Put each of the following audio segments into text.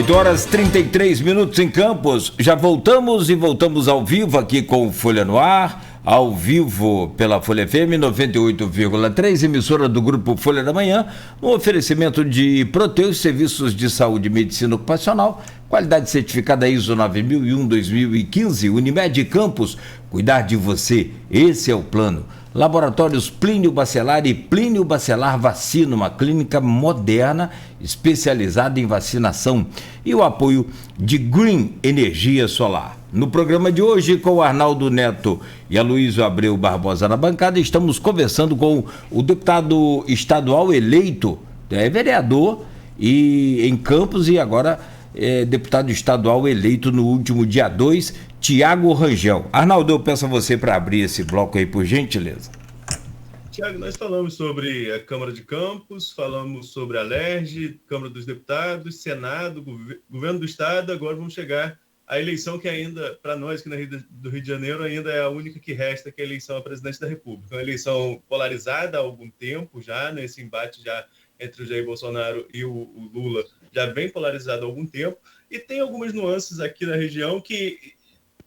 8 horas 33 minutos em Campos. Já voltamos ao vivo aqui com o Folha no Ar, ao vivo pela Folha FM 98,3, emissora do Grupo Folha da Manhã, no oferecimento de Proteus, serviços de saúde e medicina ocupacional, qualidade certificada ISO 9001-2015, Unimed Campos, cuidar de você, esse é o plano. Laboratórios Plínio Bacelar e Plínio Bacelar Vacina, uma clínica moderna especializada em vacinação, e o apoio de Green Energia Solar. No programa de hoje, com o Arnaldo Neto e a Luísa Abreu Barbosa na bancada, estamos conversando com o deputado estadual eleito, vereador e em Campos, e agora deputado estadual eleito no último dia 2, Tiago Rangel. Arnaldo, eu peço a você para abrir esse bloco aí, por gentileza. Tiago, nós falamos sobre a Câmara de Campos, falamos sobre a LERJ, Câmara dos Deputados, Senado, Governo do Estado. Agora vamos chegar à eleição que ainda, para nós aqui do Rio de Janeiro, ainda é a única que resta, que é a eleição a presidente da República. Uma eleição polarizada há algum tempo já, nesse embate já entre o Jair Bolsonaro e o Lula, já vem polarizado há algum tempo, e tem algumas nuances aqui na região que,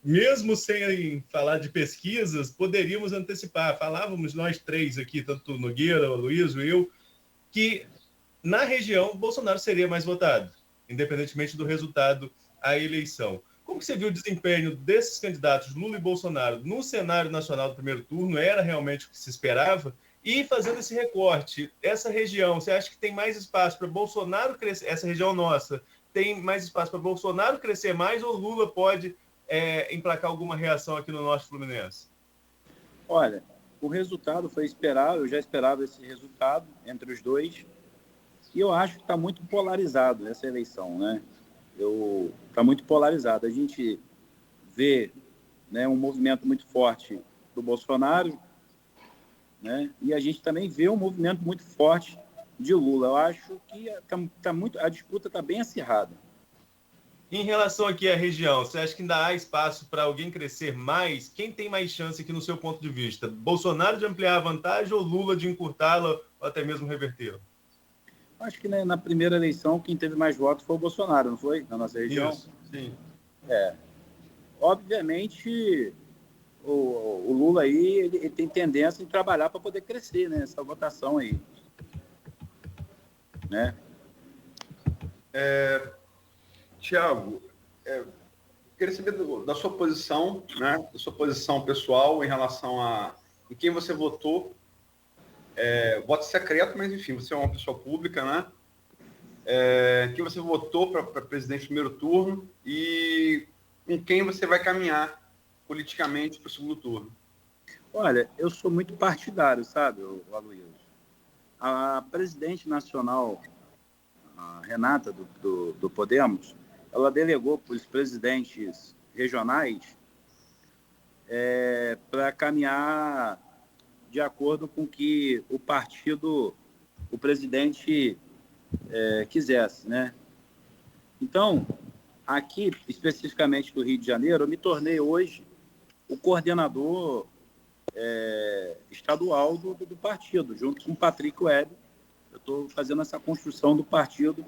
mesmo sem falar de pesquisas, poderíamos antecipar. Falávamos nós três aqui, tanto o Nogueira, o Luiz, eu, que na região Bolsonaro seria mais votado, independentemente do resultado à eleição. Como que você viu o desempenho desses candidatos, Lula e Bolsonaro, no cenário nacional do primeiro turno? Era realmente o que se esperava? E fazendo esse recorte, essa região, você acha que tem mais espaço para Bolsonaro crescer? Essa região nossa tem mais espaço para Bolsonaro crescer mais, ou Lula pode emplacar alguma reação aqui no Norte Fluminense? Olha, o resultado foi esperado, eu já esperava esse resultado entre os dois, e eu acho que está muito polarizado essa eleição, né? Está muito polarizado. A gente vê, né, um movimento muito forte do Bolsonaro, né? E a gente também vê um movimento muito forte de Lula. Eu acho que a disputa está bem acirrada. Em relação aqui à região, você acha que ainda há espaço para alguém crescer mais? Quem tem mais chance aqui no seu ponto de vista? Bolsonaro de ampliar a vantagem ou Lula de encurtá-la ou até mesmo revertê-la? Acho que, né, na primeira eleição quem teve mais votos foi o Bolsonaro, não foi? Na nossa região? Isso, sim. Obviamente, o Lula aí ele tem tendência em trabalhar para poder crescer, né? Essa votação aí. Né? Tiago, queria saber da sua posição, né? Da sua posição pessoal em relação a em quem você votou. Voto secreto, mas enfim, você é uma pessoa pública, né? Quem você votou para presidente no primeiro turno e com quem você vai caminhar politicamente para o segundo turno? Olha, eu sou muito partidário, sabe, Aloysio? A presidente nacional, a Renata, do Podemos, ela delegou para os presidentes regionais para caminhar de acordo com que o partido, o presidente quisesse, né? Então, aqui, especificamente do Rio de Janeiro, eu me tornei hoje o coordenador estadual do partido, junto com o Patrick Webb. Eu estou fazendo essa construção do partido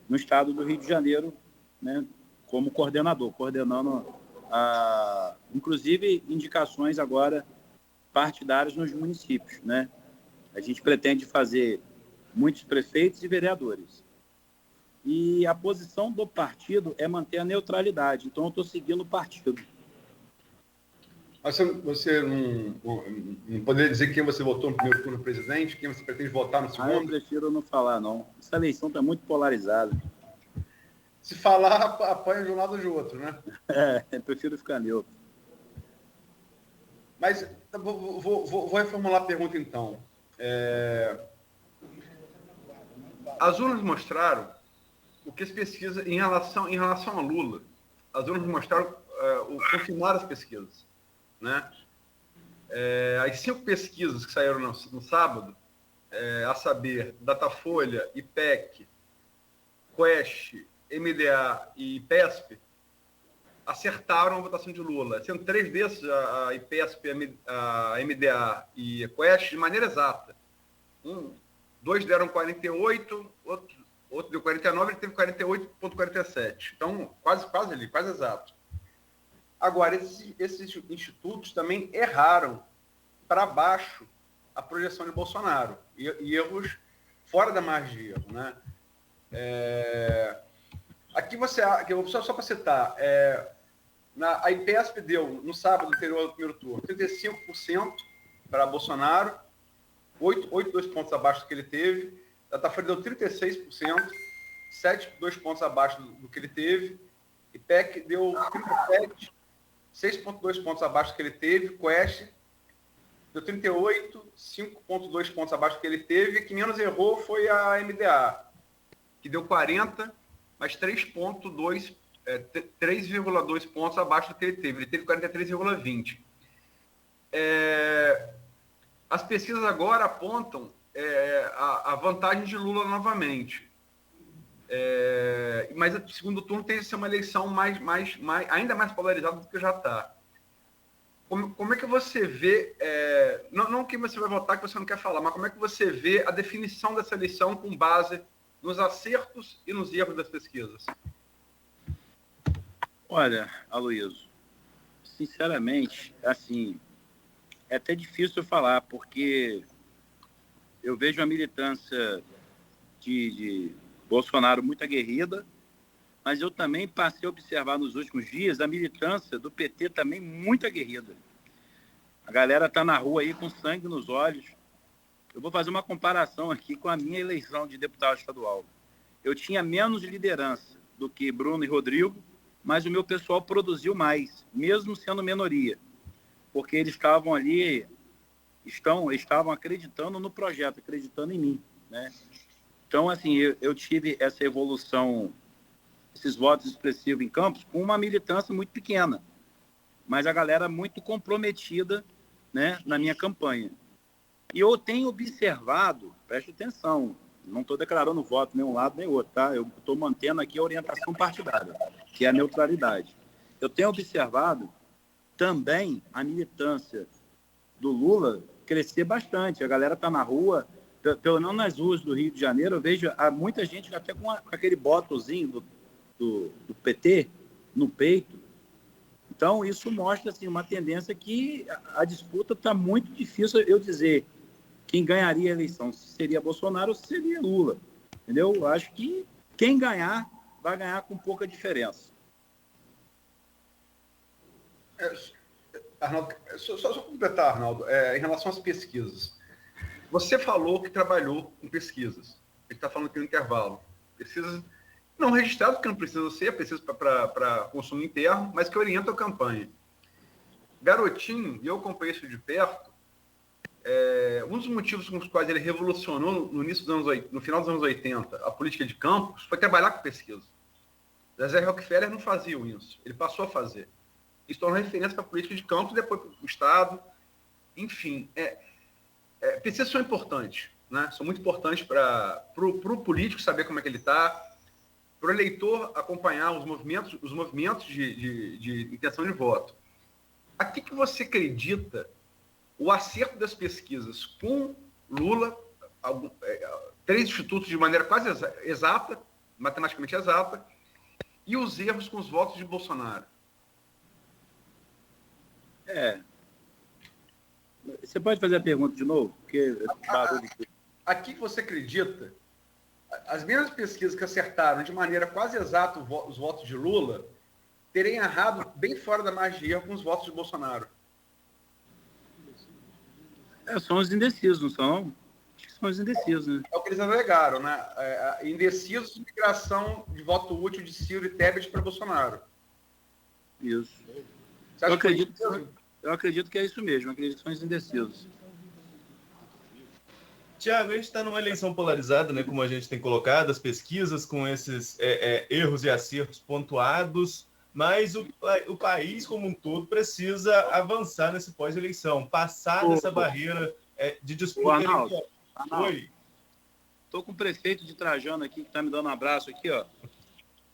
no estado do Rio de Janeiro, né, como coordenador, coordenando, inclusive, indicações agora partidárias nos municípios, né? A gente pretende fazer muitos prefeitos e vereadores. E a posição do partido é manter a neutralidade. Então, eu estou seguindo o partido. Você não poderia dizer quem você votou no primeiro turno presidente, quem você pretende votar no segundo? Eu prefiro não falar, não. Essa eleição está muito polarizada. Se falar, apanha de um lado ou de outro, né? Eu prefiro ficar neutro. Mas vou reformular a pergunta, então. As urnas mostraram o que as pesquisas, em relação a Lula, as urnas mostraram, confirmaram as pesquisas, né? As 5 pesquisas que saíram no sábado, a saber, Datafolha, IPEC, Quest, MDA e PESP, acertaram a votação de Lula. Sendo 3 desses, a IPESP, a MDA e a Quest, de maneira exata. 2 deram 48, outro deu 49, ele teve 48,47. Então, quase ali, quase exato. Agora, esses institutos também erraram para baixo a projeção de Bolsonaro. E erros fora da margem de erro, né? Aqui só para citar, a IPESP deu, no sábado anterior ao primeiro turno, 35% para Bolsonaro, 8,2 pontos abaixo do que ele teve. Datafolha deu 36%, 7,2 pontos abaixo do que ele teve. IPEC deu 37%, 6,2 pontos abaixo do que ele teve. Quest deu 38, 5,2 pontos abaixo do que ele teve. Quem menos errou foi a MDA, que deu 40, mas 3,2 pontos abaixo do que ele teve. Ele teve 43,20. As pesquisas agora apontam a vantagem de Lula novamente. Mas o segundo turno tem que ser uma eleição ainda mais polarizada do que já está. Como é que você vê, não quem você vai votar que você não quer falar, mas como é que você vê a definição dessa eleição com base nos acertos e nos erros das pesquisas? Olha, Aloysio, sinceramente, assim, é até difícil eu falar, porque eu vejo a militância de Bolsonaro muito aguerrida, mas eu também passei a observar nos últimos dias a militância do PT também muito aguerrida. A galera está na rua aí com sangue nos olhos. Eu vou fazer uma comparação aqui com a minha eleição de deputado estadual. Eu tinha menos liderança do que Bruno e Rodrigo, mas o meu pessoal produziu mais, mesmo sendo minoria, porque eles estavam ali, estavam acreditando no projeto, acreditando em mim, né? Então, assim, eu tive essa evolução, esses votos expressivos em Campos, com uma militância muito pequena, mas a galera muito comprometida, né, na minha campanha. E eu tenho observado, preste atenção, não estou declarando voto nem um lado nem outro, tá? Eu estou mantendo aqui a orientação partidária, que é a neutralidade. Eu tenho observado também a militância do Lula crescer bastante. A galera está na rua, pelo menos nas ruas do Rio de Janeiro, eu vejo muita gente até com aquele botozinho do PT no peito. Então, isso mostra assim, uma tendência que a disputa está muito difícil eu dizer quem ganharia a eleição, se seria Bolsonaro ou se seria Lula. Entendeu? Eu acho que quem ganhar, vai ganhar com pouca diferença. Arnaldo, só completar, Arnaldo, em relação às pesquisas. Você falou que trabalhou com pesquisas. A gente está falando aqui no intervalo. Pesquisas não registradas, que não precisa ser, pesquisas para consumo interno, mas que orientam a campanha. Garotinho, e eu acompanhei isso de perto, um dos motivos com os quais ele revolucionou no final dos anos 80 a política de campos foi trabalhar com pesquisa. José Rockefeller não fazia isso, ele passou a fazer. Isso tornou referência para a política de campos, depois para o Estado. Enfim, pesquisas são importantes, né? São muito importantes para o político saber como é que ele está, para o eleitor acompanhar os movimentos de intenção de voto. A que você acredita o acerto das pesquisas com Lula, 3 institutos de maneira quase exata, matematicamente exata, e os erros com os votos de Bolsonaro? Você pode fazer a pergunta de novo? Porque Aqui que você acredita, as mesmas pesquisas que acertaram de maneira quase exata os votos de Lula, terem errado bem fora da margem de erro com os votos de Bolsonaro? São os indecisos, não são? Acho que são os indecisos, né? É o que eles alegaram, né? Indecisos de migração de voto útil de Ciro e Tebet para Bolsonaro. Isso. Você acha Eu acredito que é isso mesmo, eu acredito que são os indecisos. Tiago, a gente está numa eleição polarizada, né, como a gente tem colocado, as pesquisas com esses erros e acertos pontuados, mas o país como um todo precisa avançar nesse pós-eleição, passar dessa barreira de disputa eleitoral. Oi. Estou com o prefeito de Trajano aqui, que está me dando um abraço aqui, ó.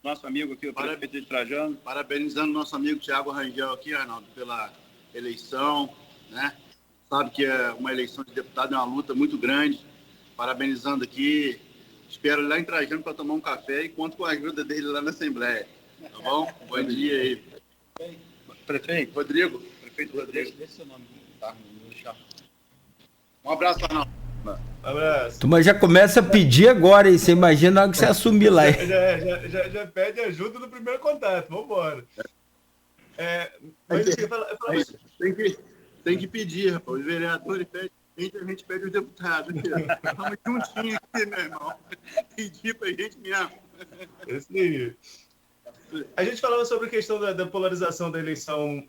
Nosso amigo aqui, o prefeito de Trajano. Parabenizando nosso amigo Tiago Rangel aqui, Arnaldo, pela eleição, né? Sabe que uma eleição de deputado é uma luta muito grande. Parabenizando aqui Espero ele lá em Trajano para tomar um café e conto com a ajuda dele lá na Assembleia. Tá bom? Bom dia aí. Prefeito? Rodrigo. Prefeito Rodrigo. Deixa seu nome. Tá, vou deixar. Um abraço, Arnaldo. Um abraço. Tu mas já começa a pedir agora, hein? Você imagina na hora que você assumir lá. Hein? Já pede ajuda no primeiro contato. Vamos embora. Mas eu falar Tem que pedir, rapaz. Os vereadores pedem, a gente pede os deputados. Vamos juntinhos aqui, meu irmão. Pedir pra gente mesmo. Isso aí. A gente falava sobre a questão da polarização da eleição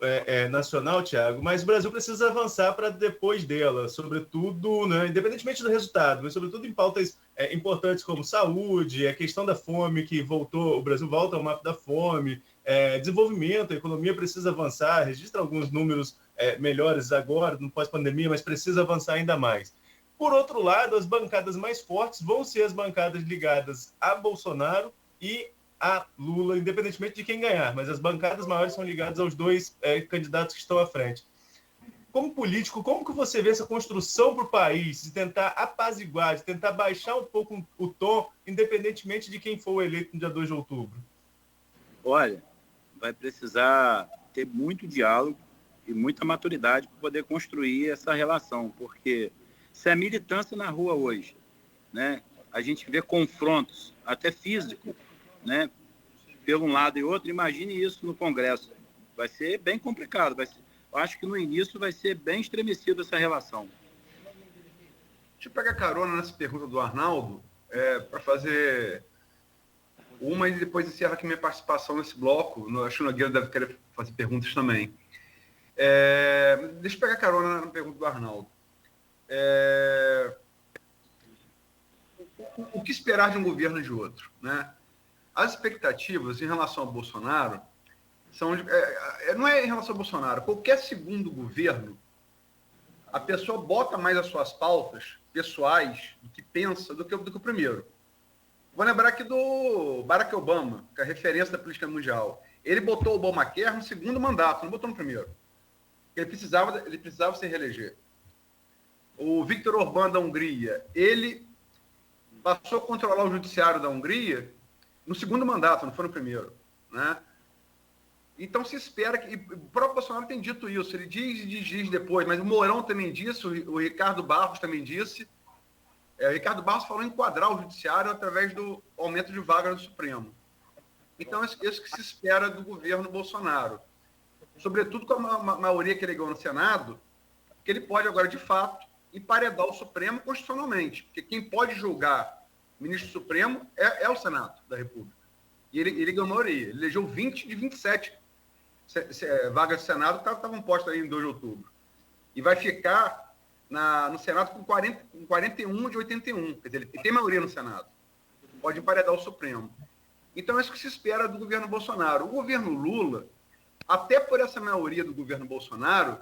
nacional, Thiago, mas o Brasil precisa avançar para depois dela, sobretudo, né, independentemente do resultado, mas sobretudo em pautas importantes como saúde, a questão da fome que voltou, o Brasil volta ao mapa da fome, desenvolvimento, a economia precisa avançar, registra alguns números melhores agora, no pós-pandemia, mas precisa avançar ainda mais. Por outro lado, as bancadas mais fortes vão ser as bancadas ligadas a Bolsonaro e a Lula, independentemente de quem ganhar, mas as bancadas maiores são ligadas aos dois candidatos que estão à frente. Como político, como que você vê essa construção para o país, de tentar apaziguar, de tentar baixar um pouco o tom, independentemente de quem for eleito no dia 2 de outubro? Olha, vai precisar ter muito diálogo e muita maturidade para poder construir essa relação, porque se a militância na rua hoje, né, a gente vê confrontos, até físicos, né, pelo um lado e outro, imagine isso no Congresso. Vai ser bem complicado. Eu acho que no início vai ser bem estremecido essa relação. Deixa eu pegar carona nessa pergunta do Arnaldo, para fazer uma e depois encerrar aqui minha participação nesse bloco. Acho que o Nogueira deve querer fazer perguntas também. Deixa eu pegar carona na pergunta do Arnaldo. O que esperar de um governo e de outro, né? As expectativas em relação ao Bolsonaro são... não é em relação ao Bolsonaro. Qualquer segundo governo, a pessoa bota mais as suas pautas pessoais, do que pensa, do que o primeiro. Vou lembrar aqui do Barack Obama, que é a referência da política mundial. Ele botou o Obamacare no segundo mandato, não botou no primeiro. Ele precisava se reeleger. O Viktor Orbán da Hungria, ele passou a controlar o judiciário da Hungria no segundo mandato, não foi no primeiro, né? Então se espera que... O próprio Bolsonaro tem dito isso, ele diz depois, mas o Mourão também disse, o Ricardo Barros também disse. O Ricardo Barros falou em enquadrar o judiciário através do aumento de vagas no Supremo. Então é isso que se espera do governo Bolsonaro. Sobretudo com a maioria que ele ganhou no Senado, que ele pode agora, de fato, emparedar o Supremo constitucionalmente. Porque quem pode julgar o ministro Supremo é o Senado da República. E ele ganhou a maioria. Ele elegeu 20 de 27 vagas do Senado que estavam postas aí em 2 de outubro. E vai ficar no Senado com 41 de 81. Quer dizer, ele tem maioria no Senado. Pode emparedar o Supremo. Então, é isso que se espera do governo Bolsonaro. O governo Lula, até por essa maioria do governo Bolsonaro,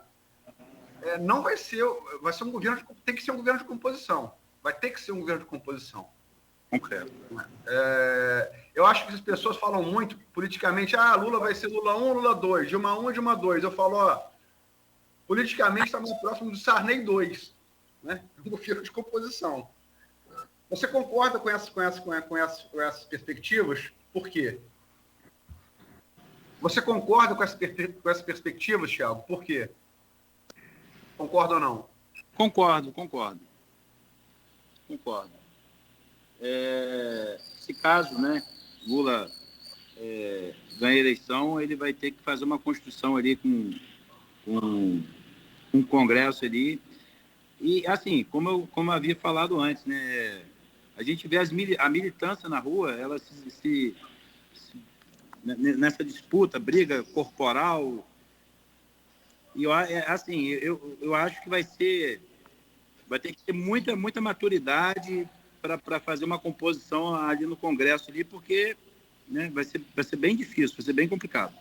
não vai ser um governo... Tem que ser um governo de composição. Vai ter que ser um governo de composição. Concreto. Eu acho que as pessoas falam muito politicamente, Lula vai ser Lula 1, Lula 2, Dilma 1 e Dilma 2. Eu falo, politicamente está mais próximo do Sarney 2, né? Um governo de composição. Você concorda com essas perspectivas? Por quê? Você concorda com essas perspectivas, Thiago? Por quê? Concorda ou não? Concordo. Se caso, né, Lula ganha a eleição, ele vai ter que fazer uma construção ali com um congresso ali. E, assim, como eu havia falado antes, né, a gente vê a militância na rua, ela nessa disputa, briga corporal. E, assim, eu acho que vai ter que ter muita maturidade para fazer uma composição ali no Congresso, ali, porque, né, vai ser bem difícil, vai ser bem complicado.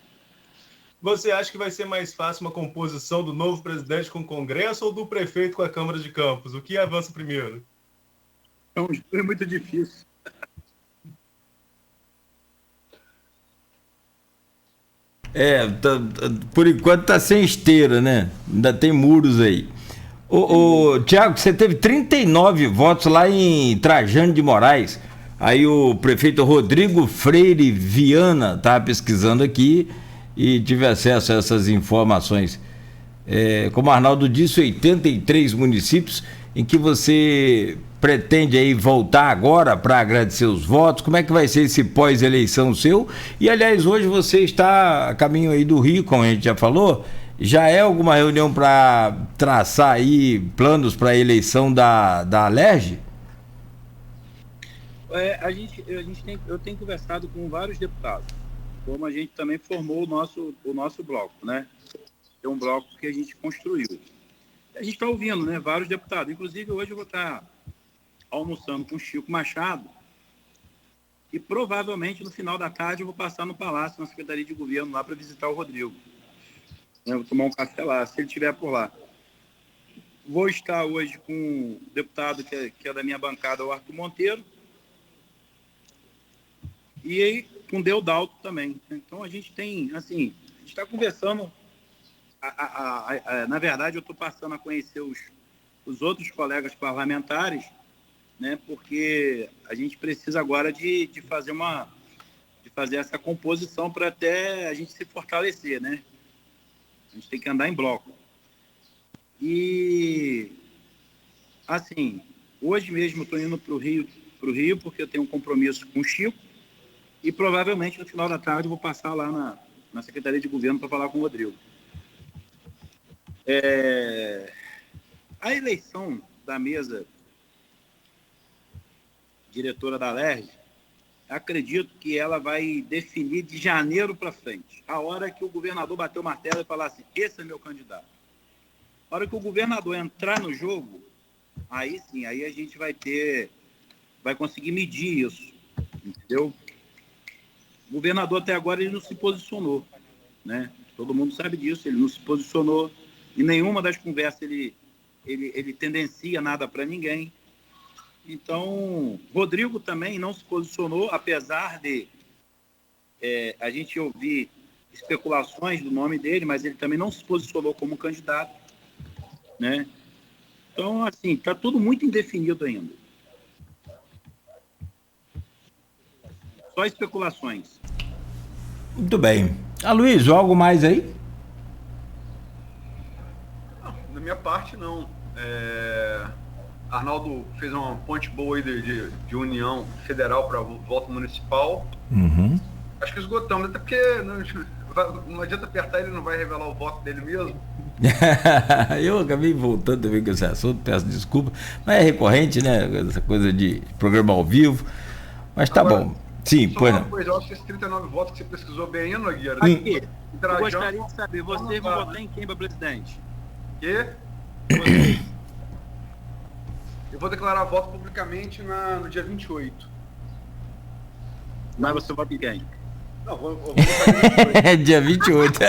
Você acha que vai ser mais fácil uma composição do novo presidente com o Congresso ou do prefeito com a Câmara de Campos? O que avança primeiro? É muito difícil. Por enquanto está sem esteira, né? Ainda tem muros aí. Tiago, você teve 39 votos lá em Trajano de Moraes. Aí o prefeito Rodrigo Freire Viana estava pesquisando aqui e tive acesso a essas informações. Como o Arnaldo disse, 83 municípios em que você pretende aí voltar agora para agradecer os votos. Como é que vai ser esse pós-eleição seu? E, aliás, hoje você está a caminho aí do Rio, como a gente já falou. Já é alguma reunião para traçar aí planos para a eleição da Alerj? Eu tenho conversado com vários deputados, como a gente também formou o nosso bloco, né? É um bloco que a gente construiu. A gente está ouvindo, né, vários deputados. Inclusive, hoje eu vou estar almoçando com o Chico Machado e provavelmente no final da tarde eu vou passar no Palácio, na Secretaria de Governo, lá para visitar o Rodrigo. Eu vou tomar um café lá, se ele estiver por lá. Vou estar hoje com um deputado que é da minha bancada, o Arthur Monteiro, e aí com o Deodalto também. Então a gente tem, assim, a gente está conversando, na verdade eu estou passando a conhecer os outros colegas parlamentares, né, porque a gente precisa agora de fazer essa composição para até a gente se fortalecer, né? A gente tem que andar em bloco. E, assim, hoje mesmo eu estou indo para o Rio porque eu tenho um compromisso com o Chico e provavelmente no final da tarde eu vou passar lá na Secretaria de Governo para falar com o Rodrigo. A eleição da mesa diretora da Alerj, acredito que ela vai definir de janeiro para frente. A hora que o governador bater o martelo e falar assim, esse é meu candidato. A hora que o governador entrar no jogo, aí sim, aí a gente vai conseguir medir isso, entendeu? O governador até agora ele não se posicionou, né? Todo mundo sabe disso, ele não se posicionou. Em nenhuma das conversas ele tendencia nada para ninguém. Então, Rodrigo também não se posicionou, apesar de a gente ouvir especulações do nome dele, mas ele também não se posicionou como candidato, né? Então, assim, está tudo muito indefinido ainda. Só especulações. Muito bem. Aloysio, algo mais aí? Não, da minha parte, não. Arnaldo fez uma ponte boa aí de união federal para voto municipal. Uhum. Acho que esgotamos, até porque não adianta apertar, ele não vai revelar o voto dele mesmo. Eu acabei voltando também com esse assunto, peço desculpa, mas é recorrente, né? Essa coisa de programa ao vivo. Mas tá agora, bom. Sim, só pois uma não. coisa, eu acho que esses 39 votos que você pesquisou bem aí, Nogueira. Aqui, eu gostaria de saber, vocês vão votar em quem para presidente? Que? Vocês. Eu vou declarar voto publicamente no dia 28. Mas você vota em quem? Não, vou votar É dia 28.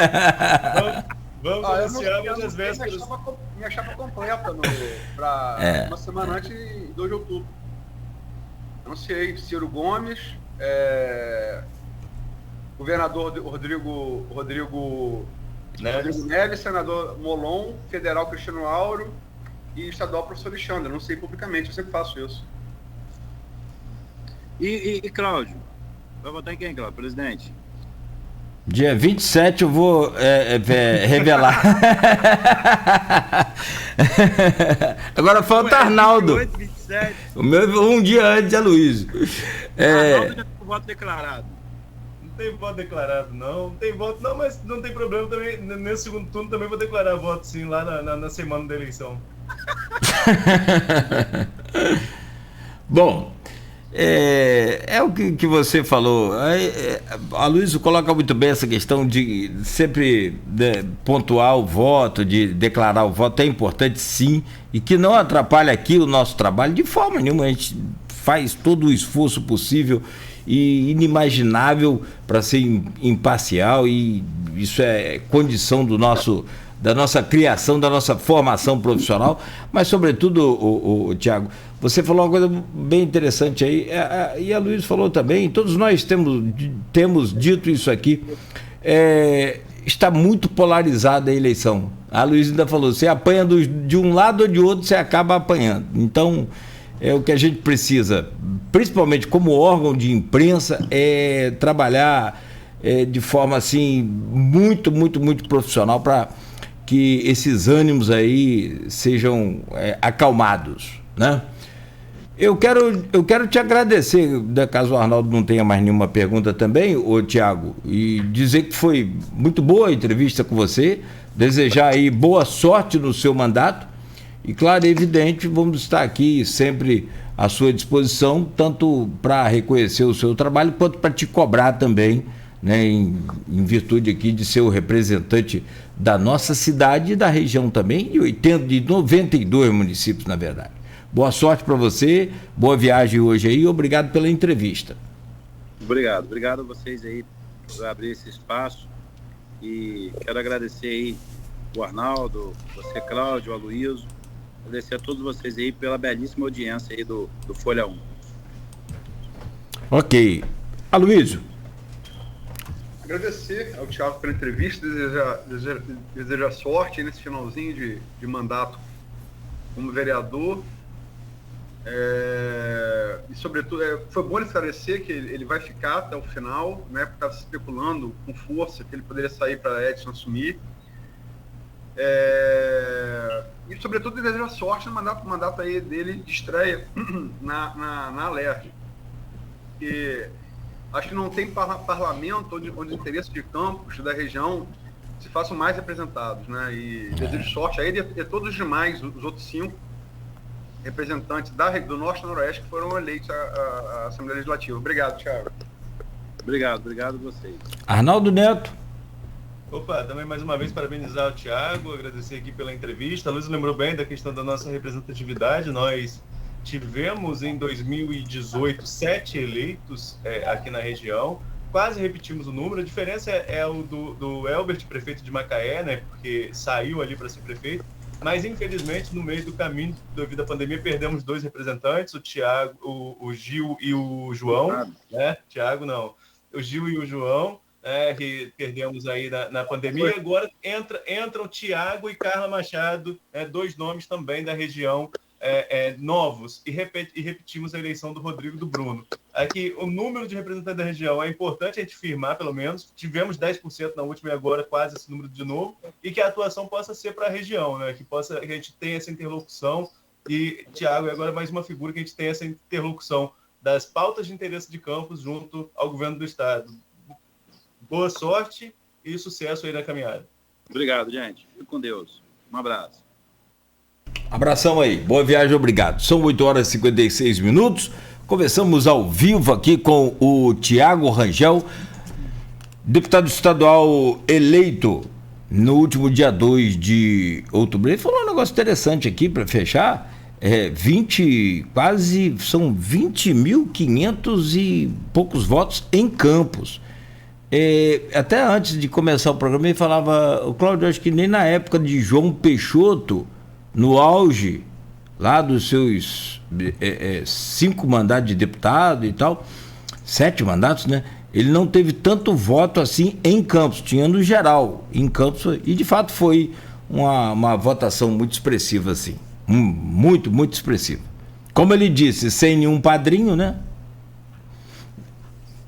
Vamos anunciar as vésperas. Minha chapa completa uma semana antes de 2 de outubro. Anunciei Ciro Gomes, governador Rodrigo Neves, senador Molon, federal Cristiano Auro e estadual professor Alexandre. Não sei publicamente, eu sempre faço isso. E Cláudio? Vai votar em quem, Cláudio? Presidente? Dia 27 eu vou revelar. Agora falta Arnaldo. 28, 27. O meu um dia antes de Aloysio. Arnaldo já tem voto declarado. Não tem voto declarado, não. Não tem voto, não, mas não tem problema também. Nesse segundo turno também vou declarar voto, sim, lá na semana da eleição. Bom, é o que você falou. A Aloysio coloca muito bem essa questão de sempre pontuar o voto, de declarar o voto. É importante, sim, e que não atrapalhe aqui o nosso trabalho de forma nenhuma. A gente faz todo o esforço possível e inimaginável para ser imparcial, e isso é condição da nossa criação, da nossa formação profissional. Mas, sobretudo, Tiago, você falou uma coisa bem interessante aí, e a Aloysio falou também, todos nós temos dito isso aqui, está muito polarizada a eleição. A Aloysio ainda falou, você apanha de um lado ou de outro, você acaba apanhando. Então, o que a gente precisa, principalmente como órgão de imprensa, é trabalhar de forma assim muito, muito, muito profissional para que esses ânimos aí sejam acalmados, né? Eu quero te agradecer, caso o Arnaldo não tenha mais nenhuma pergunta também, Tiago, e dizer que foi muito boa a entrevista com você, desejar aí boa sorte no seu mandato e, claro, é evidente, vamos estar aqui sempre à sua disposição, tanto para reconhecer o seu trabalho, quanto para te cobrar também, né, em virtude aqui de ser o representante da nossa cidade e da região também, de 92 municípios, na verdade. Boa sorte para você, boa viagem hoje aí, obrigado pela entrevista. Obrigado a vocês aí por abrir esse espaço e quero agradecer aí o Arnaldo, você, Cláudio, o Aloysio, agradecer a todos vocês aí pela belíssima audiência aí do Folha 1. Ok. Aloysio. Agradecer ao Thiago pela entrevista, desejar sorte nesse finalzinho de mandato como vereador. E sobretudo foi bom esclarecer que ele vai ficar até o final, né, porque estava se especulando com força que ele poderia sair para Edson assumir, e sobretudo desejar sorte no mandato aí dele de estreia na Alerj, que acho que não tem parlamento onde os interesses de Campos, da região, se façam mais representados, né, e desejo sorte a ele e a todos os demais, os outros 5 representantes do Norte e Noroeste que foram eleitos à Assembleia Legislativa. Obrigado, Thiago. Obrigado a vocês. Arnaldo Neto. Opa, também mais uma vez parabenizar o Thiago, agradecer aqui pela entrevista. A Luiz lembrou bem da questão da nossa representatividade. Nós tivemos em 2018 7 eleitos aqui na região, quase repetimos o número. A diferença é o do Elbert, prefeito de Macaé, né, porque saiu ali para ser prefeito. Mas, infelizmente, no meio do caminho, devido à pandemia, perdemos 2 representantes, o Thiago, o Gil e o João, né? Thiago não, o Gil e o João, que perdemos aí na pandemia. E agora entram Thiago e Carla Machado, 2 nomes também da região, novos, e repetimos a eleição do Rodrigo e do Bruno. Aqui, o número de representantes da região é importante a gente firmar, pelo menos. Tivemos 10% na última e agora quase esse número de novo, e que a atuação possa ser para a região, né? Que a gente tenha essa interlocução, e Thiago é agora mais uma figura que a gente tem essa interlocução das pautas de interesse de Campos junto ao governo do estado. Boa sorte e sucesso aí na caminhada. Obrigado, gente. Fique com Deus. Um abraço. Abração aí, boa viagem, obrigado. São 8h56. Conversamos ao vivo aqui com o Tiago Rangel, deputado estadual eleito no último dia 2 de outubro. Ele falou um negócio interessante aqui para fechar. São 20.500 e poucos votos em Campos. Até antes de começar o programa, ele falava, o Cláudio, acho que nem na época de João Peixoto, no auge lá dos seus 5 mandatos de deputado e tal, 7 mandatos, né? Ele não teve tanto voto assim em Campos, tinha no geral, em Campos, e de fato foi uma votação muito expressiva, assim, muito, muito expressiva. Como ele disse, sem nenhum padrinho, né?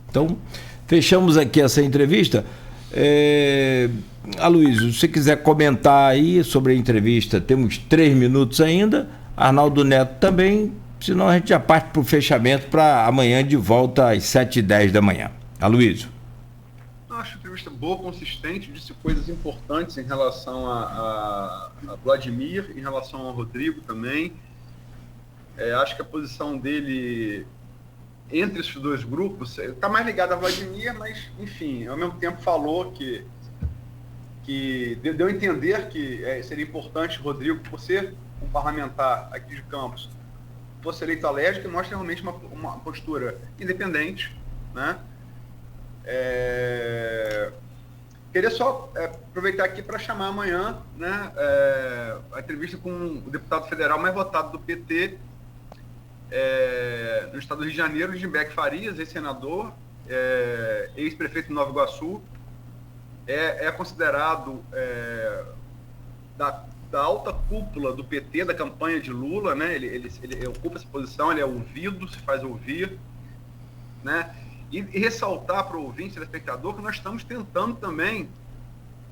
Então, fechamos aqui essa entrevista. Aloysio, se você quiser comentar aí sobre a entrevista, temos 3 minutos ainda. Arnaldo Neto também, senão a gente já parte para o fechamento para amanhã de volta às 7h10 da manhã. Aloysio. Acho a entrevista boa, consistente, disse coisas importantes em relação a Vladimir, em relação ao Rodrigo também. Acho que a posição dele entre esses 2 grupos está mais ligada a Vladimir, mas, enfim, ao mesmo tempo falou que deu a entender que seria importante Rodrigo, por ser um parlamentar aqui de Campos, fosse eleito alérgico, que mostra realmente uma postura independente, né? Queria só aproveitar aqui para chamar amanhã, né, a entrevista com o deputado federal mais votado do PT no estado do Rio de Janeiro, Lindenberg Farias, ex-senador, ex-prefeito de Nova Iguaçu, é considerado da da alta cúpula do PT, da campanha de Lula, né? Ele ocupa essa posição, ele é ouvido, se faz ouvir, né? E ressaltar para o ouvinte, telespectador, que nós estamos tentando também,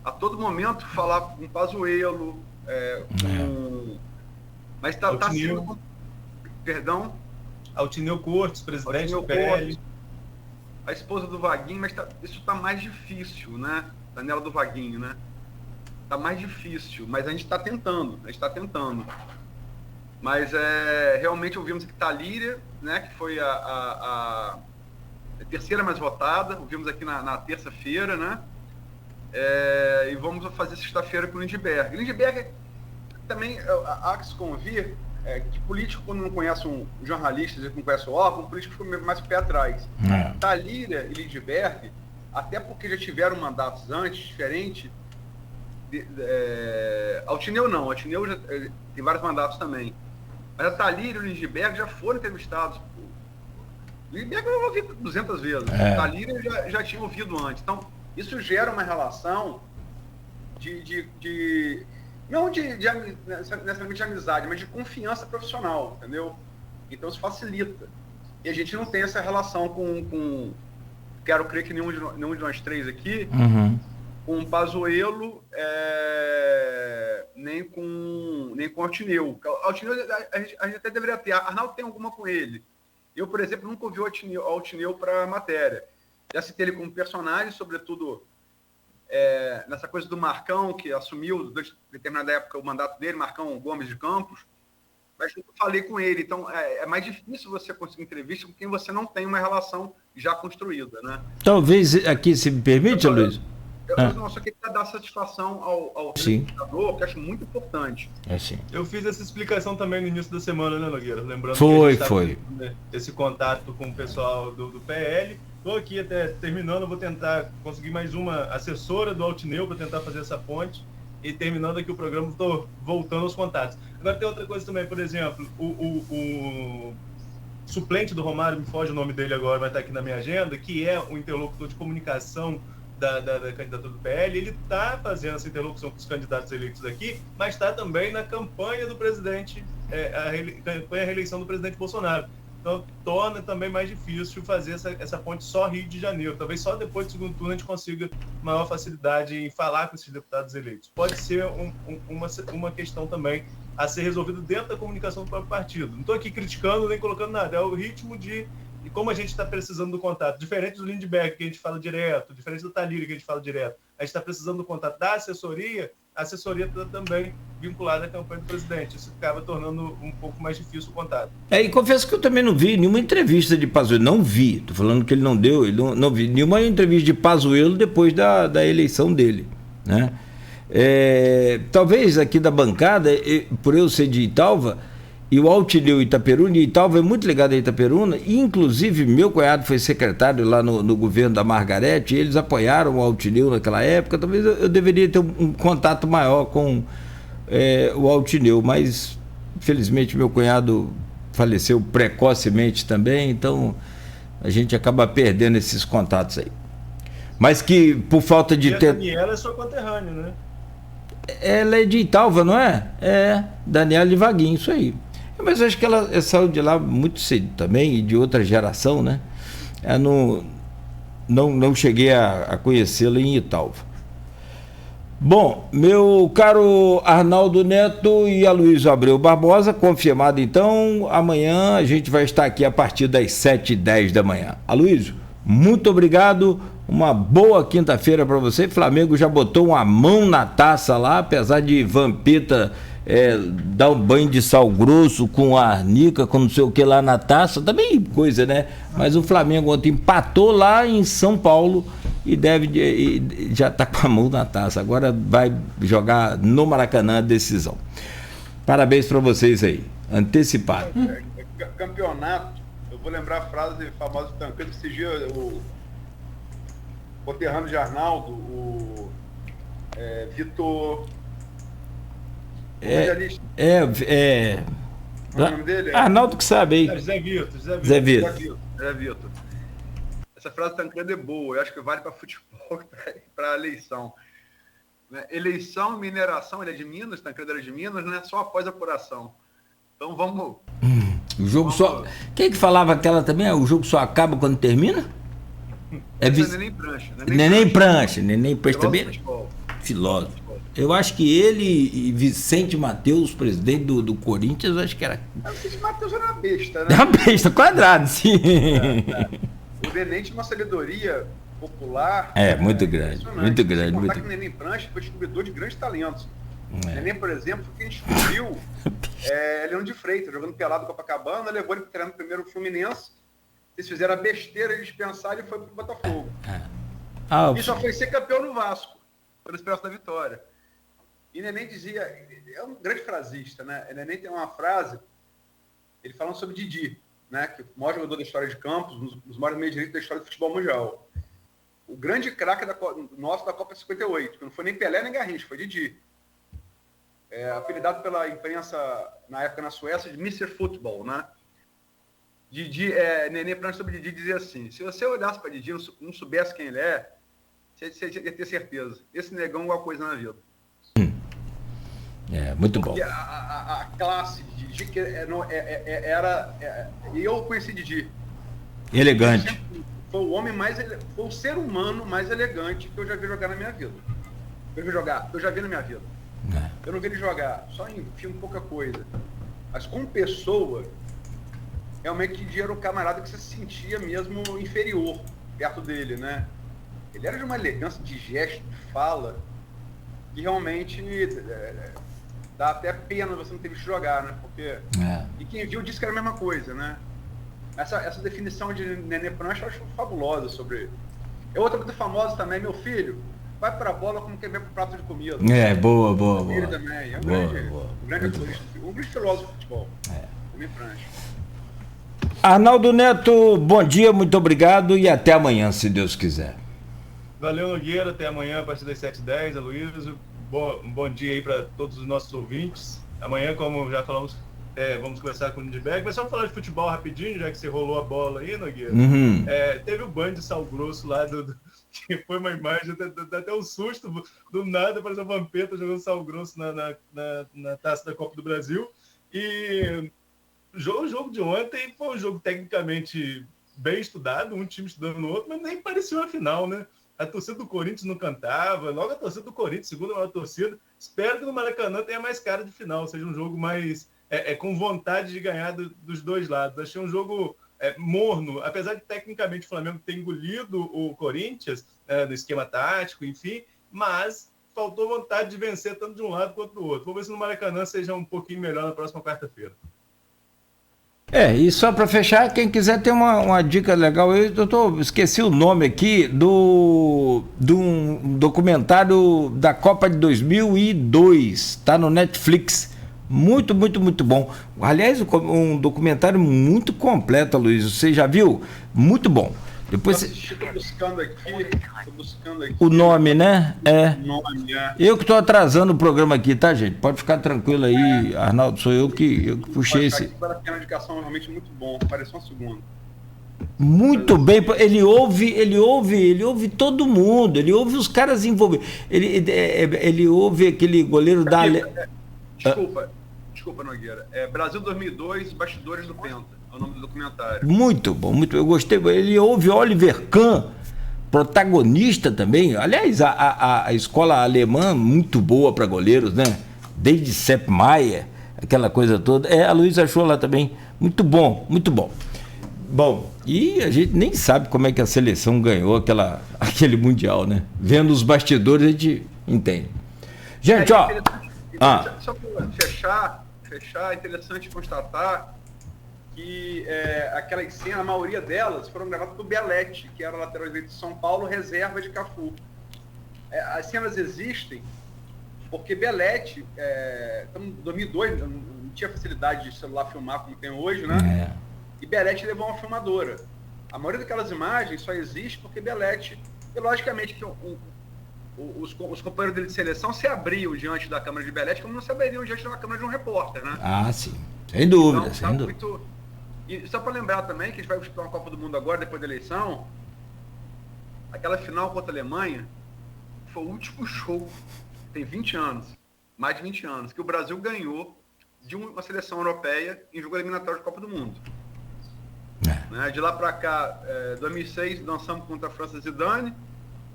a todo momento, falar com Pazuello, mas está sendo... Perdão? Altineu Cortes, presidente do PL. Cortes, a esposa do Vaguinho, mas isso está mais difícil, né? Daniela do Vaguinho, né? Está mais difícil, mas a gente está tentando, Mas realmente ouvimos aqui Talíria, né? Que foi a terceira mais votada, ouvimos aqui na terça-feira, né? E vamos fazer sexta-feira com o Lindbergh. Lindbergh também há que se convir que político, quando não conhece um jornalista, não conhece o órgão, o político fica mais pé atrás. Talíria e Lindbergh, até porque já tiveram mandatos antes, diferente. Altineu não, Altineu já tem vários mandatos também. Mas a Talíria e o Lindbergh já foram entrevistados. O Lindbergh eu ouvi 200 vezes. A Talíria já tinha ouvido antes. Então, isso gera uma relação não necessariamente de amizade, mas de confiança profissional, entendeu? Então isso facilita. E a gente não tem essa relação com quero crer que nenhum de nós três aqui, com o Pazuello, nem com Altineu. Altineu a gente até deveria ter. Arnaldo tem alguma com ele. Eu, por exemplo, nunca ouvi o Altineu para a matéria. Já citei ele como personagem, sobretudo nessa coisa do Marcão, que assumiu, durante determinada época, o mandato dele, Marcão Gomes de Campos, mas eu falei com ele. Então, é mais difícil você conseguir entrevista com quem você não tem uma relação já construída, né? Talvez aqui, se me permite, Luiz? Eu só queria dar satisfação ao telespectador, que eu acho muito importante. Sim. Eu fiz essa explicação também no início da semana, né, Nogueira? Lembrando que foi. Esse contato com o pessoal do PL. Estou aqui até terminando, vou tentar conseguir mais uma assessora do Altineu para tentar fazer essa ponte. E terminando aqui o programa, estou voltando aos contatos. Agora tem outra coisa também, por exemplo, o suplente do Romário, me foge o nome dele agora, vai estar aqui na minha agenda, que é o interlocutor de comunicação da candidatura do PL. Ele está fazendo essa interlocução com os candidatos eleitos aqui, mas está também na campanha do presidente, campanha à reeleição do presidente Bolsonaro. Então, torna também mais difícil fazer essa ponte só Rio de Janeiro. Talvez só depois do segundo turno a gente consiga maior facilidade em falar com esses deputados eleitos. Pode ser uma questão também a ser resolvida dentro da comunicação do próprio partido. Não estou aqui criticando nem colocando nada. É o ritmo de como a gente está precisando do contato. Diferente do Lindbergh, que a gente fala direto, diferente do Talíria, que a gente fala direto. A gente está precisando do contato da assessoria. A assessoria está também vinculada à campanha do presidente. Isso acaba tornando um pouco mais difícil o contato. E confesso que eu também não vi nenhuma entrevista de Pazuello. Não vi. Estou falando que ele não deu. Não vi nenhuma entrevista de Pazuello depois da eleição dele, né? Talvez aqui da bancada, por eu ser de Italva, e o Altineu Itaperuna, e Italva é muito ligado a Itaperuna, e inclusive meu cunhado foi secretário lá no governo da Margarete, e eles apoiaram o Altineu naquela época. Talvez eu deveria ter um contato maior com o Altineu, mas infelizmente meu cunhado faleceu precocemente também, então a gente acaba perdendo esses contatos aí. Mas que por falta de ter... A Daniela é sua conterrânea, né? Ela é de Italva, não é? Daniela de Vaguinho, isso aí. Mas eu acho que ela saiu de lá muito cedo também, e de outra geração, né? Eu não cheguei a conhecê-la em Italva. Bom, meu caro Arnaldo Neto e Aloysio Abreu Barbosa, confirmado então, amanhã a gente vai estar aqui a partir das 7h10 da manhã. Aloysio, muito obrigado, uma boa quinta-feira para você. Flamengo já botou uma mão na taça lá, apesar de Vampeta dar um banho de sal grosso com a arnica, com não sei o que lá na taça, também coisa, né? Mas o Flamengo ontem empatou lá em São Paulo e já está com a mão na taça. Agora vai jogar no Maracanã a decisão. Parabéns para vocês aí, antecipado. Campeonato, eu vou lembrar a frase famosa do Tancredo, que esse dia o conterrâneo de Arnaldo, o Vitor... O nome dele? Arnaldo que sabe aí. Zé Vitor. Essa frase do Tancredo é boa, eu acho que vale para futebol, para a eleição. né? Eleição, mineração, ele é de Minas, Tancredo era de Minas, né? Só após a apuração. Então vamos... O jogo só... Quem que falava aquela também? O jogo só acaba quando termina? Neném Prancha. Neném Prancha também. Futebol. Filósofo. Eu acho que ele e Vicente Mateus, presidente do Corinthians, acho que era... O Vicente Mateus era uma besta, né? Era uma besta, quadrado, sim. O Neném tinha uma sabedoria popular... Muito grande, muito grande. Contar que o Neném Prancha foi descobridor de grandes talentos. O Neném, por exemplo, foi quem descobriu Leandro de Freitas, jogando pelado Copacabana, levou ele para treinar no primeiro Fluminense, eles fizeram a besteira de dispensar e ele foi para o Botafogo. E só foi ser campeão no Vasco, pelo Expresso da Vitória. E Neném dizia, é um grande frasista, né? Neném tem uma frase, ele falando sobre Didi, né? Que é o maior jogador da história de Campos, um dos maiores meio-direitos da história do futebol mundial. O grande craque nosso da Copa 58, que não foi nem Pelé nem Garrincha, foi Didi. Apelidado pela imprensa, na época na Suécia, de Mr. Football, né? Didi, Nenê Prancha sobre Didi dizia assim, se você olhasse para Didi e não soubesse quem ele é, você ia ter certeza. Esse negão é alguma coisa na vida. Muito porque bom. A classe de Didi que era... E eu conheci Didi. Elegante. Foi o homem foi o ser humano mais elegante que eu já vi jogar na minha vida. Eu já vi na minha vida. Eu não vi ele jogar só em filme, pouca coisa. Mas como pessoa, realmente Didi era um camarada que você se sentia mesmo inferior perto dele, né? Ele era de uma elegância de gesto, de fala, que realmente dá até pena você não ter visto jogar, né? Porque... E quem viu disse que era a mesma coisa, né? Essa definição de Nenê Prancha eu acho fabulosa sobre... É outra muito famosa também, meu filho, vai pra bola como quem vai pro prato de comida. Boa. Ele também, é um grande filósofo de futebol. Nenê Prancha. Arnaldo Neto, bom dia, muito obrigado e até amanhã, se Deus quiser. Valeu, Nogueira, até amanhã a partir das 7h10, Aloysio. Bom dia aí para todos os nossos ouvintes. Amanhã, como já falamos, vamos começar com o Lindbergh. Mas só falar de futebol rapidinho, já que você rolou a bola aí, Nogueira. Teve o banho de Sal Grosso lá, que foi uma imagem, dá até um susto, do nada, pareceu uma Vampeta jogando Sal Grosso na Taça da Copa do Brasil. E o jogo de ontem foi um jogo tecnicamente bem estudado, um time estudando no outro, mas nem parecia uma final, né? A torcida do Corinthians não cantava, logo a torcida do Corinthians, segunda maior torcida. Espero que no Maracanã tenha mais cara de final, seja um jogo mais com vontade de ganhar dos dois lados. Achei um jogo morno, apesar de tecnicamente o Flamengo ter engolido o Corinthians no esquema tático, enfim, mas faltou vontade de vencer tanto de um lado quanto do outro. Vamos ver se no Maracanã seja um pouquinho melhor na próxima quarta-feira. E só para fechar, quem quiser ter uma dica legal, esqueci o nome aqui de um documentário da Copa de 2002, tá no Netflix, muito bom. Aliás, um documentário muito completo, Luiz, você já viu? Muito bom. Depois Estou buscando aqui. O nome, né? Nome, Eu que estou atrasando o programa aqui, tá, gente? Pode ficar tranquilo aí, Arnaldo, sou eu que puxei esse. Para ter uma indicação realmente muito bom, pareceu uma segunda. Muito bem, ele ouve todo mundo, ele ouve os caras envolvidos. Ele ouve aquele goleiro da... Desculpa, Nogueira. Brasil 2002, Bastidores do Penta. É o nome do documentário. Muito bom, eu gostei. Ele ouve Oliver Kahn, protagonista também. Aliás, a escola alemã, muito boa para goleiros, né? Desde Sepp Maier, aquela coisa toda. A Luísa achou lá também. Muito bom. Bom, e a gente nem sabe como é que a seleção ganhou aquele Mundial, né? Vendo os bastidores, a gente entende. Gente, ó... Só para fechar, é interessante constatar que aquelas cenas, a maioria delas foram gravadas por Belletti, que era lateral direito de São Paulo, reserva de Cafu. As cenas existem porque Belletti, em 2002, não tinha facilidade de celular filmar como tem hoje, né? E Belletti levou uma filmadora. A maioria daquelas imagens só existe porque Belletti, e logicamente que os companheiros dele de seleção se abriam diante da câmera de Belletti como não se abririam diante da câmera de um repórter, né? Sim. Sem dúvida, então, sem dúvida. E só para lembrar também que a gente vai disputar uma Copa do Mundo agora, depois da eleição, aquela final contra a Alemanha foi o último show tem 20 anos, mais de 20 anos, que o Brasil ganhou de uma seleção europeia em jogo eliminatório de Copa do Mundo. Né? De lá para cá, 2006 dançamos contra a França Zidane,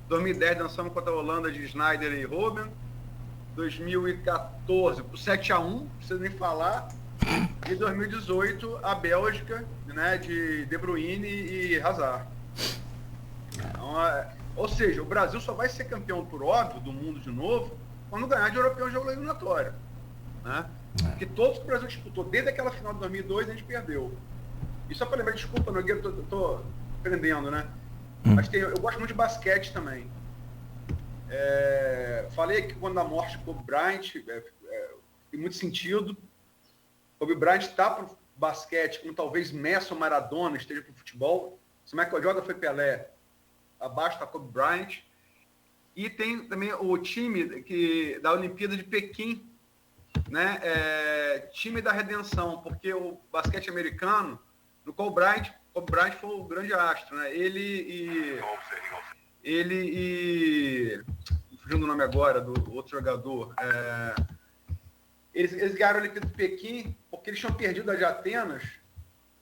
2010 dançamos contra a Holanda de Sneijder e Robben, 2014 o 7-1, não precisa nem falar, e 2018 a Bélgica, né, de De Bruyne e Hazard. Então, ou seja, o Brasil só vai ser campeão, por óbvio, do mundo de novo quando ganhar de europeu em jogo eliminatório, né? Porque todos que o Brasil disputou desde aquela final de 2002 a gente perdeu. E só para lembrar, desculpa, Nogueira, tô aprendendo, né? Mas eu gosto muito de basquete também. Falei que quando a morte de Kobe Bryant tem muito sentido. Kobe Bryant está para o basquete, como talvez Messi ou Maradona esteja para o futebol. Se Michael Jordan foi Pelé, abaixo está Kobe Bryant. E tem também o time da Olimpíada de Pequim, né? Time da redenção, porque o basquete americano, no Kobe Bryant foi o grande astro, né? Ele e fugindo o nome agora do outro jogador, eles ganharam a Olimpíada de Pequim porque eles tinham perdido a de Atenas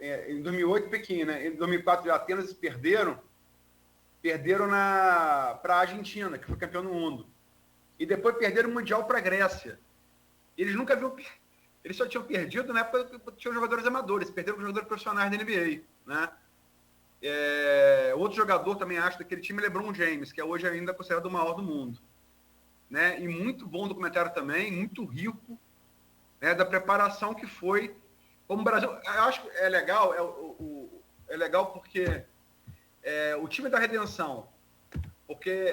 em 2008, Pequim, né? Em 2004 de Atenas eles perderam para a Argentina, que foi campeão do mundo, e depois perderam o Mundial para a Grécia. Eles nunca viram, eles só tinham perdido na época que tinham jogadores amadores, perderam com jogadores profissionais da NBA, né? Outro jogador também acho daquele time, LeBron James, que é hoje ainda considerado o maior do mundo, né? E muito bom documentário também, muito rico, né, da preparação que foi como o Brasil. Eu acho que é legal, é legal porque o time da redenção, porque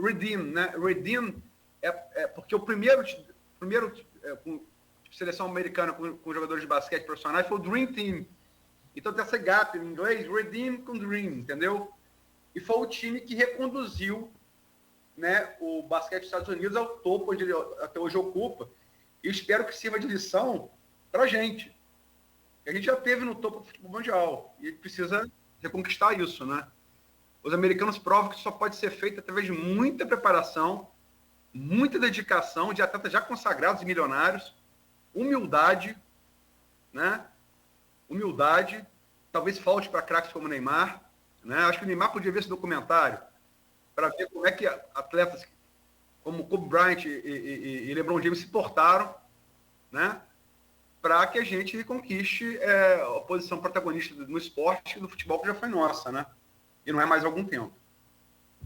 Redeem, né? Redeem porque o primeiro com seleção americana com jogadores de basquete profissionais foi o Dream Team. Então tem essa gap em inglês, Redeem com Dream, entendeu? E foi o time que reconduziu, né, o basquete dos Estados Unidos ao topo onde ele até hoje ocupa. E espero que sirva de lição para a gente. A gente já teve no topo do futebol mundial e precisa reconquistar isso, né? Os americanos provam que isso só pode ser feito através de muita preparação, muita dedicação de atletas já consagrados e milionários, humildade, né? Humildade, talvez falte para craques como o Neymar, né? Acho que o Neymar podia ver esse documentário para ver como é que atletas como Kobe Bryant e LeBron James se portaram, né? Para que a gente reconquiste a posição protagonista no esporte e no futebol que já foi nossa, né? E não é mais algum tempo.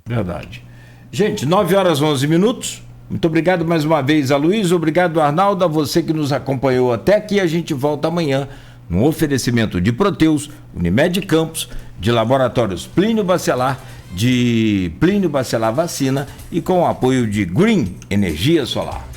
Verdade. Gente, 9h11. Muito obrigado mais uma vez a Luiz, obrigado Arnaldo, a você que nos acompanhou até aqui. A gente volta amanhã no oferecimento de Proteus, Unimed Campos, de Laboratórios Plínio Bacelar, de Plínio Bacelar Vacina e com o apoio de Green Energia Solar.